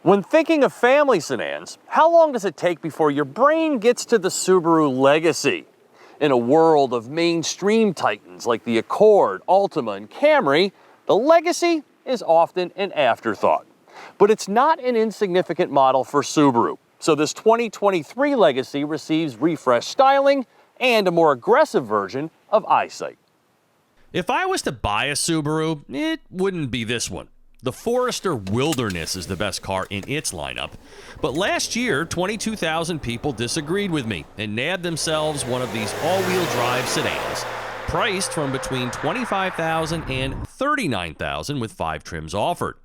When thinking of family sedans, how long does it take before your brain gets to the Subaru legacy? In a world of mainstream titans like the Accord, Altima, and Camry, the legacy is often an afterthought. But it's not an insignificant model for Subaru. So this 2023 legacy receives refreshed styling and a more aggressive version of EyeSight. If I was to buy a Subaru, it wouldn't be this one. The Forester Wilderness is the best car in its lineup. But last year, 22,000 people disagreed with me and nabbed themselves one of these all-wheel drive sedans, priced from between $25,000 and $39,000 with 5 trims offered.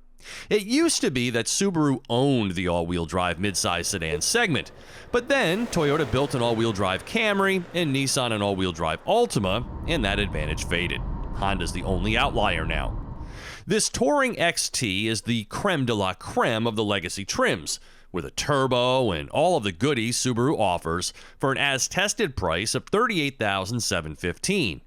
It used to be that Subaru owned the all-wheel drive midsize sedan segment, but then Toyota built an all-wheel drive Camry and Nissan an all-wheel drive Altima, and that advantage faded. Honda's the only outlier now. This Touring XT is the creme de la creme of the legacy trims, with a turbo and all of the goodies Subaru offers for an as-tested price of $38,715.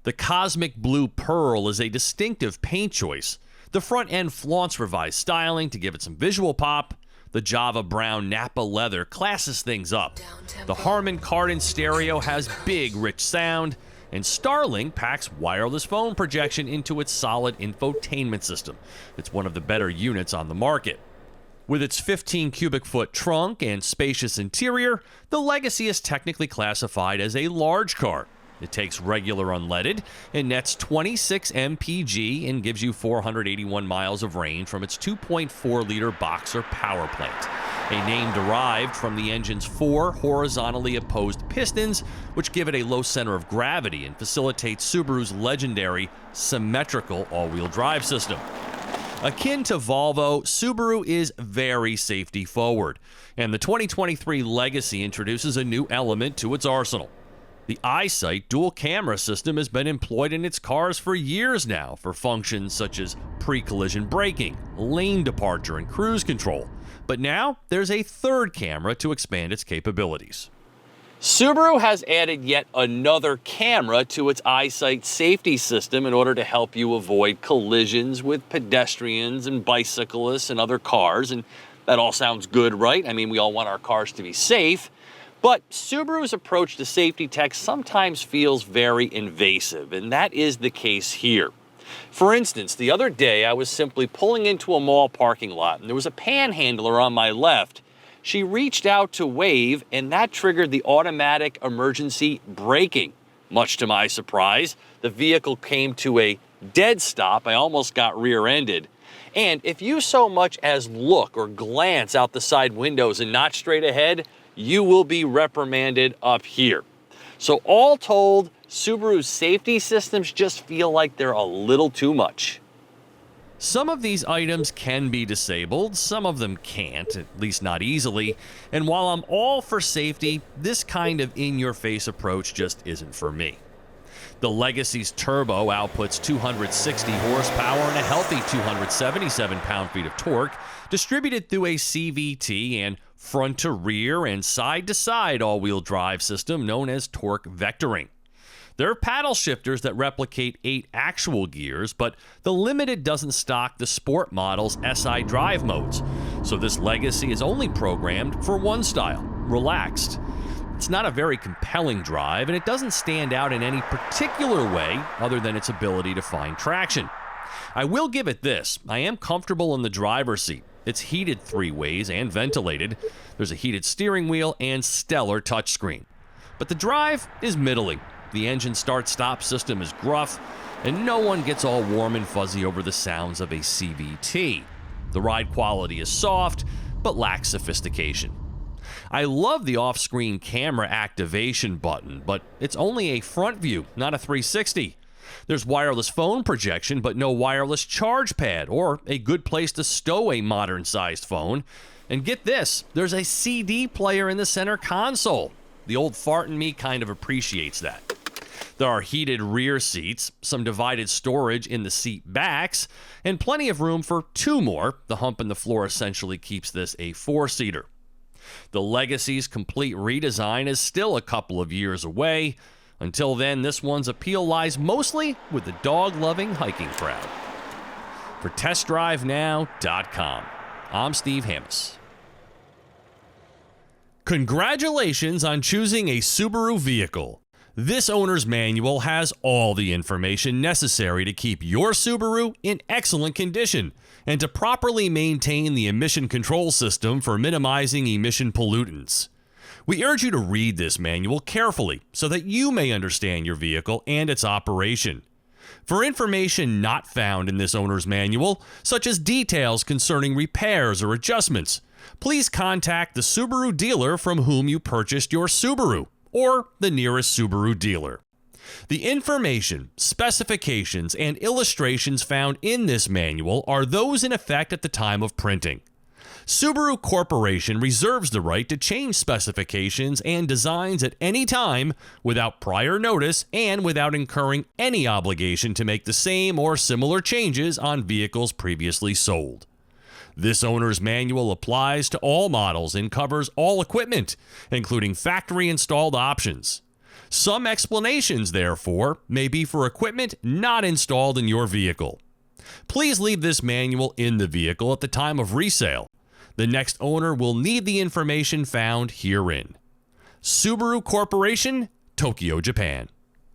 The Cosmic Blue Pearl is a distinctive paint choice. The front end flaunts revised styling to give it some visual pop. The Java Brown Napa leather classes things up. The Harman Kardon stereo has big, rich sound. And Starlink packs wireless phone projection into its solid infotainment system. It's one of the better units on the market. With its 15 cubic foot trunk and spacious interior, the Legacy is technically classified as a large car. It takes regular unleaded and nets 26 mpg and gives you 481 miles of range from its 2.4-liter Boxer power plant, a name derived from the engine's 4 horizontally opposed pistons, which give it a low center of gravity and facilitate Subaru's legendary symmetrical all-wheel drive system. Akin to Volvo, Subaru is very safety forward, and the 2023 Legacy introduces a new element to its arsenal. The EyeSight dual camera system has been employed in its cars for years now for functions such as pre-collision braking, lane departure, and cruise control. But now there's a third camera to expand its capabilities. Subaru has added yet another camera to its EyeSight safety system in order to help you avoid collisions with pedestrians and bicyclists and other cars. And that all sounds good, right? I mean, we all want our cars to be safe. But Subaru's approach to safety tech sometimes feels very invasive, and that is the case here. For instance, the other day I was simply pulling into a mall parking lot, and there was a panhandler on my left. She reached out to wave, and that triggered the automatic emergency braking. Much to my surprise, the vehicle came to a dead stop. I almost got rear-ended. And if you so much as look or glance out the side windows and not straight ahead, you will be reprimanded up here. So all told, Subaru's safety systems just feel like they're a little too much. Some of these items can be disabled, some of them can't, at least not easily. And while I'm all for safety, this kind of in-your-face approach just isn't for me. The Legacy's turbo outputs 260 horsepower and a healthy 277 pound-feet of torque, distributed through a CVT and front-to-rear and side-to-side all-wheel drive system known as torque vectoring. There are paddle shifters that replicate 8 actual gears, but the Limited doesn't stock the Sport model's SI drive modes, so this Legacy is only programmed for one style, relaxed. It's not a very compelling drive, and it doesn't stand out in any particular way other than its ability to find traction. I will give it this: I am comfortable in the driver's seat. It's heated 3 ways and ventilated. There's a heated steering wheel and stellar touchscreen. But the drive is middling. The engine start-stop system is gruff, and no one gets all warm and fuzzy over the sounds of a CVT. The ride quality is soft, but lacks sophistication. I love the off-screen camera activation button, but it's only a front view, not a 360. There's wireless phone projection, but no wireless charge pad or a good place to stow a modern-sized phone. And get this, there's a CD player in the center console. The old fart in me kind of appreciates that. There are heated rear seats, some divided storage in the seat backs, and plenty of room for 2 more. The hump in the floor essentially keeps this a 4-seater. The Legacy's complete redesign is still a couple of years away. Until then, this one's appeal lies mostly with the dog-loving hiking crowd. For TestDriveNow.com. I'm Steve Hammes. Congratulations on choosing a Subaru vehicle. This owner's manual has all the information necessary to keep your Subaru in excellent condition and to properly maintain the emission control system for minimizing emission pollutants. We urge you to read this manual carefully so that you may understand your vehicle and its operation. For information not found in this owner's manual, such as details concerning repairs or adjustments, please contact the Subaru dealer from whom you purchased your Subaru or the nearest Subaru dealer. The information, specifications, and illustrations found in this manual are those in effect at the time of printing. Subaru Corporation reserves the right to change specifications and designs at any time without prior notice and without incurring any obligation to make the same or similar changes on vehicles previously sold. This owner's manual applies to all models and covers all equipment, including factory-installed options. Some explanations, therefore, may be for equipment not installed in your vehicle. Please leave this manual in the vehicle at the time of resale. The next owner will need the information found herein. Subaru Corporation, Tokyo, Japan.